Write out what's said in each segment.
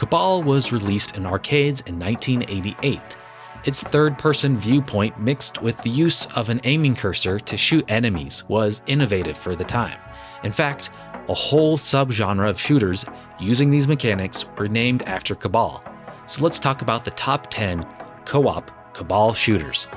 Cabal was released in arcades in 1988. Its third-person viewpoint mixed with the use of an aiming cursor to shoot enemies was innovative for the time. In fact, a whole subgenre of shooters using these mechanics were named after Cabal. So let's talk about the top 10 co-op Cabal shooters.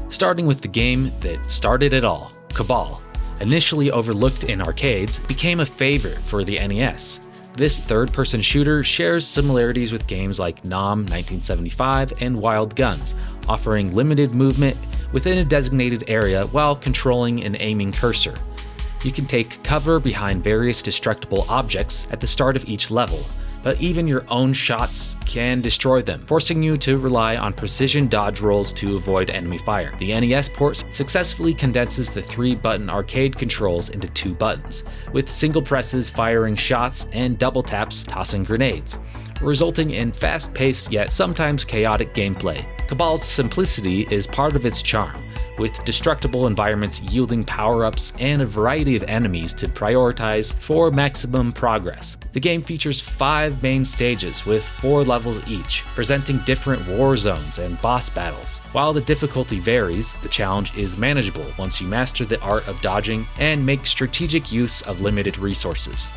Starting with the game that started it all, Cabal. Initially overlooked in arcades, became a favorite for the NES. This third-person shooter shares similarities with games like Nom 1975 and Wild Guns, offering limited movement within a designated area while controlling an aiming cursor. You can take cover behind various destructible objects at the start of each level, but even your own shots can destroy them, forcing you to rely on precision dodge rolls to avoid enemy fire. The NES port successfully condenses the 3-button arcade controls into 2 buttons, with single presses firing shots and double taps tossing grenades, resulting in fast-paced yet sometimes chaotic gameplay. Cabal's simplicity is part of its charm, with destructible environments yielding power-ups and a variety of enemies to prioritize for maximum progress. The game features 5 main stages with 4 levels each, presenting different war zones and boss battles. While the difficulty varies, the challenge is manageable once you master the art of dodging and make strategic use of limited resources.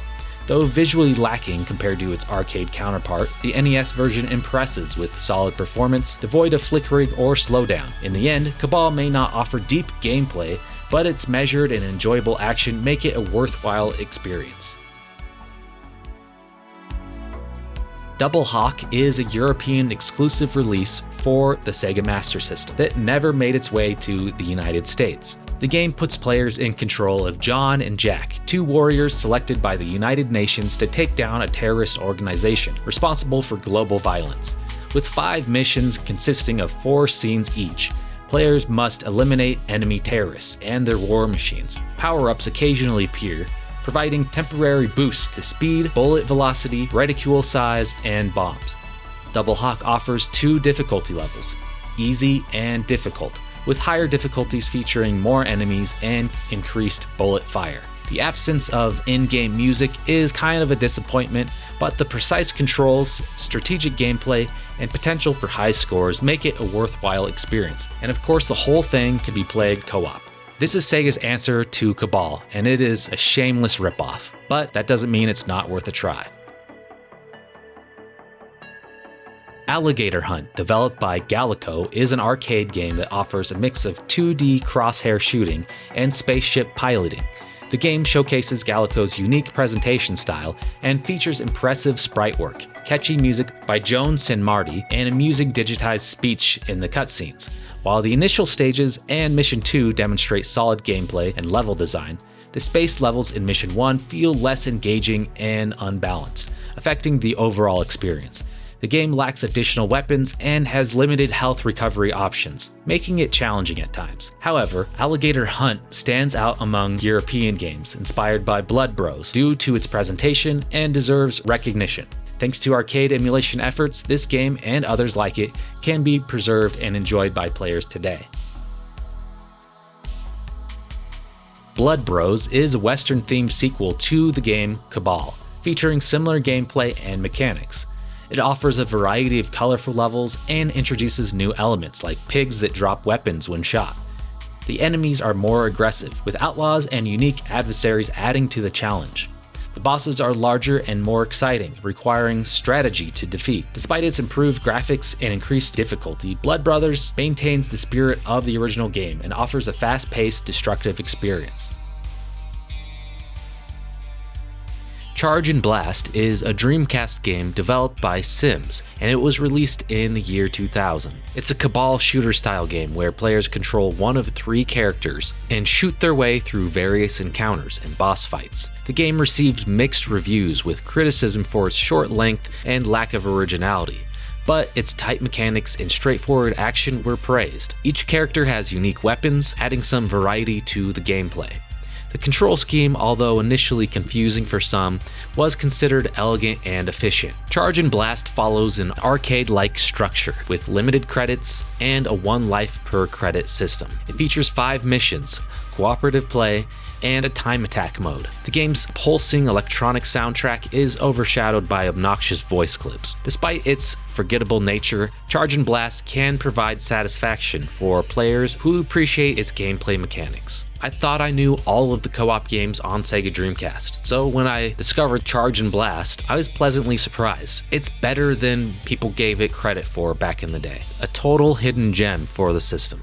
Though visually lacking compared to its arcade counterpart, the NES version impresses with solid performance, devoid of flickering or slowdown. In the end, Cabal may not offer deep gameplay, but its measured and enjoyable action make it a worthwhile experience. Double Hawk is a European exclusive release for the Sega Master System that never made its way to the United States. The game puts players in control of John and Jack, 2 warriors selected by the United Nations to take down a terrorist organization responsible for global violence. With 5 missions consisting of 4 scenes each, players must eliminate enemy terrorists and their war machines. Power-ups occasionally appear, providing temporary boosts to speed, bullet velocity, reticule size, and bombs. Double Hawk offers 2 difficulty levels, easy and difficult, with higher difficulties featuring more enemies and increased bullet fire. The absence of in-game music is kind of a disappointment, but the precise controls, strategic gameplay, and potential for high scores make it a worthwhile experience. And of course, the whole thing can be played co-op. This is Sega's answer to Cabal, and it is a shameless ripoff, but that doesn't mean it's not worth a try. Alligator Hunt, developed by Gallico, is an arcade game that offers a mix of 2D crosshair shooting and spaceship piloting. The game showcases Gallico's unique presentation style and features impressive sprite work, catchy music by Joan Sinmardi, and amusing digitized speech in the cutscenes. While the initial stages and Mission 2 demonstrate solid gameplay and level design, the space levels in Mission 1 feel less engaging and unbalanced, affecting the overall experience. The game lacks additional weapons and has limited health recovery options, making it challenging at times. However, Alligator Hunt stands out among European games inspired by Blood Bros due to its presentation and deserves recognition. Thanks to arcade emulation efforts, this game and others like it can be preserved and enjoyed by players today. Blood Bros is a Western-themed sequel to the game Cabal, featuring similar gameplay and mechanics. It offers a variety of colorful levels and introduces new elements like pigs that drop weapons when shot. The enemies are more aggressive, with outlaws and unique adversaries adding to the challenge. The bosses are larger and more exciting, requiring strategy to defeat. Despite its improved graphics and increased difficulty, Blood Brothers maintains the spirit of the original game and offers a fast-paced, destructive experience. Charge and Blast is a Dreamcast game developed by Sims, and it was released in the year 2000. It's a Cabal shooter style game where players control one of 3 characters and shoot their way through various encounters and boss fights. The game received mixed reviews with criticism for its short length and lack of originality, but its tight mechanics and straightforward action were praised. Each character has unique weapons, adding some variety to the gameplay. The control scheme, although initially confusing for some, was considered elegant and efficient. Charge and Blast follows an arcade-like structure with limited credits and a 1 life per credit system. It features 5 missions, cooperative play, and a time attack mode. The game's pulsing electronic soundtrack is overshadowed by obnoxious voice clips. Despite its forgettable nature, Charge and Blast can provide satisfaction for players who appreciate its gameplay mechanics. I thought I knew all of the co-op games on Sega Dreamcast, so when I discovered Charge and Blast, I was pleasantly surprised. It's better than people gave it credit for back in the day. A total hidden gem for the system.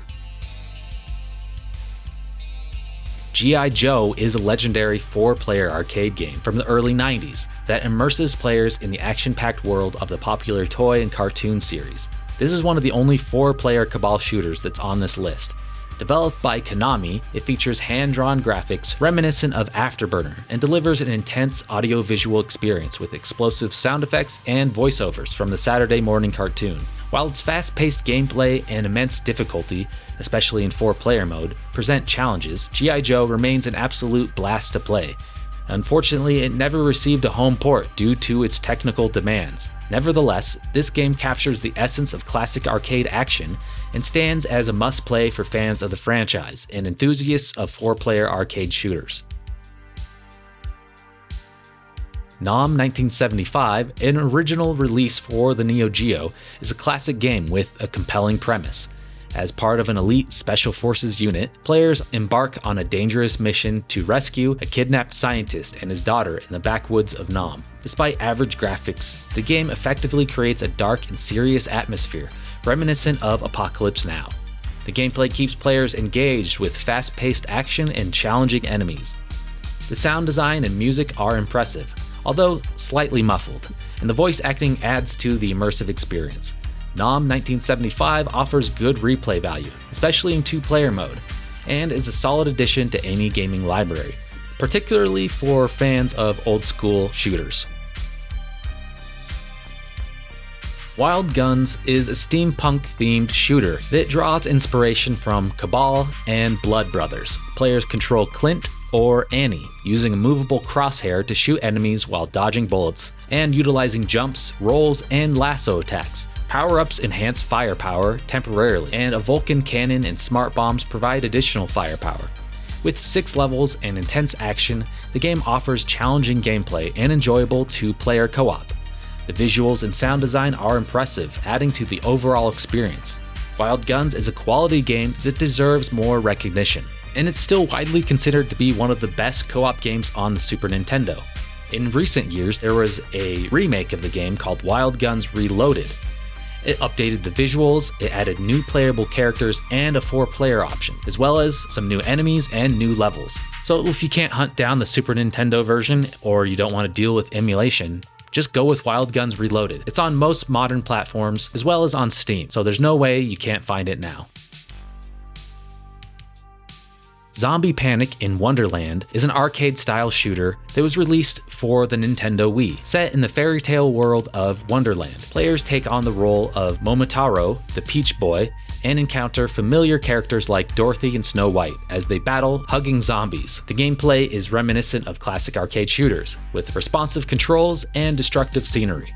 G.I. Joe is a legendary 4-player arcade game from the early 90s that immerses players in the action-packed world of the popular toy and cartoon series. This is one of the only 4-player Cabal shooters that's on this list. Developed by Konami, it features hand-drawn graphics reminiscent of Afterburner and delivers an intense audio-visual experience with explosive sound effects and voiceovers from the Saturday morning cartoon. While its fast-paced gameplay and immense difficulty, especially in 4-player mode, present challenges, G.I. Joe remains an absolute blast to play. Unfortunately, it never received a home port due to its technical demands. Nevertheless, this game captures the essence of classic arcade action and stands as a must-play for fans of the franchise and enthusiasts of 4-player arcade shooters. Nom 1975, an original release for the Neo Geo, is a classic game with a compelling premise. As part of an elite Special Forces unit, players embark on a dangerous mission to rescue a kidnapped scientist and his daughter in the backwoods of Nom. Despite average graphics, the game effectively creates a dark and serious atmosphere, reminiscent of Apocalypse Now. The gameplay keeps players engaged with fast-paced action and challenging enemies. The sound design and music are impressive, although slightly muffled, and the voice acting adds to the immersive experience. Nom 1975 offers good replay value, especially in 2-player mode, and is a solid addition to any gaming library, particularly for fans of old-school shooters. Wild Guns is a steampunk-themed shooter that draws inspiration from Cabal and Blood Brothers. Players control Clint or Annie, using a movable crosshair to shoot enemies while dodging bullets, and utilizing jumps, rolls, and lasso attacks. Power-ups enhance firepower temporarily, and a Vulcan cannon and smart bombs provide additional firepower. With 6 levels and intense action, the game offers challenging gameplay and enjoyable 2-player co-op. The visuals and sound design are impressive, adding to the overall experience. Wild Guns is a quality game that deserves more recognition, and it's still widely considered to be one of the best co-op games on the Super Nintendo. In recent years, there was a remake of the game called Wild Guns Reloaded. It updated the visuals, it added new playable characters and a 4-player option, as well as some new enemies and new levels. So if you can't hunt down the Super Nintendo version, or you don't want to deal with emulation, just go with Wild Guns Reloaded. It's on most modern platforms, as well as on Steam, so there's no way you can't find it now. Zombie Panic in Wonderland is an arcade-style shooter that was released for the Nintendo Wii. Set in the fairy tale world of Wonderland, players take on the role of Momotaro, the Peach Boy, and encounter familiar characters like Dorothy and Snow White as they battle hugging zombies. The gameplay is reminiscent of classic arcade shooters, with responsive controls and destructive scenery.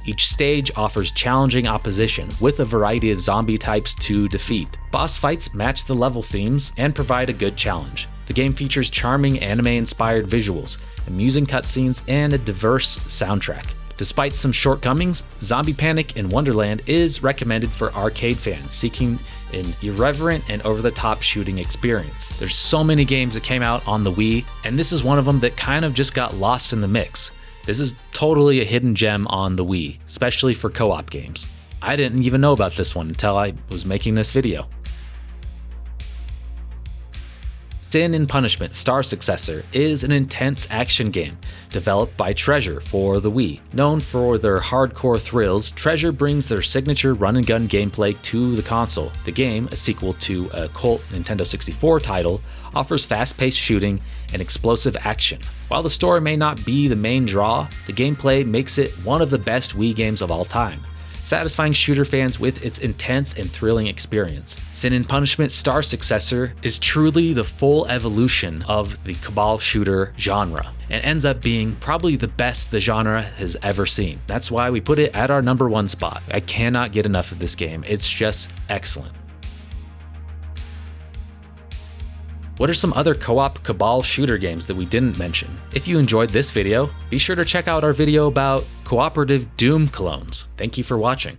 Each stage offers challenging opposition, with a variety of zombie types to defeat. Boss fights match the level themes and provide a good challenge. The game features charming anime-inspired visuals, amusing cutscenes, and a diverse soundtrack. Despite some shortcomings, Zombie Panic in Wonderland is recommended for arcade fans seeking an irreverent and over-the-top shooting experience. There's so many games that came out on the Wii, and this is one of them that kind of just got lost in the mix. This is totally a hidden gem on the Wii, especially for co-op games. I didn't even know about this one until I was making this video. Sin and Punishment Star Successor is an intense action game developed by Treasure for the Wii. Known for their hardcore thrills, Treasure brings their signature run-and-gun gameplay to the console. The game, a sequel to a cult Nintendo 64 title, offers fast-paced shooting and explosive action. While the story may not be the main draw, the gameplay makes it one of the best Wii games of all time, satisfying shooter fans with its intense and thrilling experience. Sin and Punishment Star Successor is truly the full evolution of the Cabal shooter genre, and ends up being probably the best the genre has ever seen. That's why we put it at our #1 spot. I cannot get enough of this game. It's just excellent. What are some other co-op Cabal shooter games that we didn't mention? If you enjoyed this video, be sure to check out our video about cooperative Doom clones. Thank you for watching.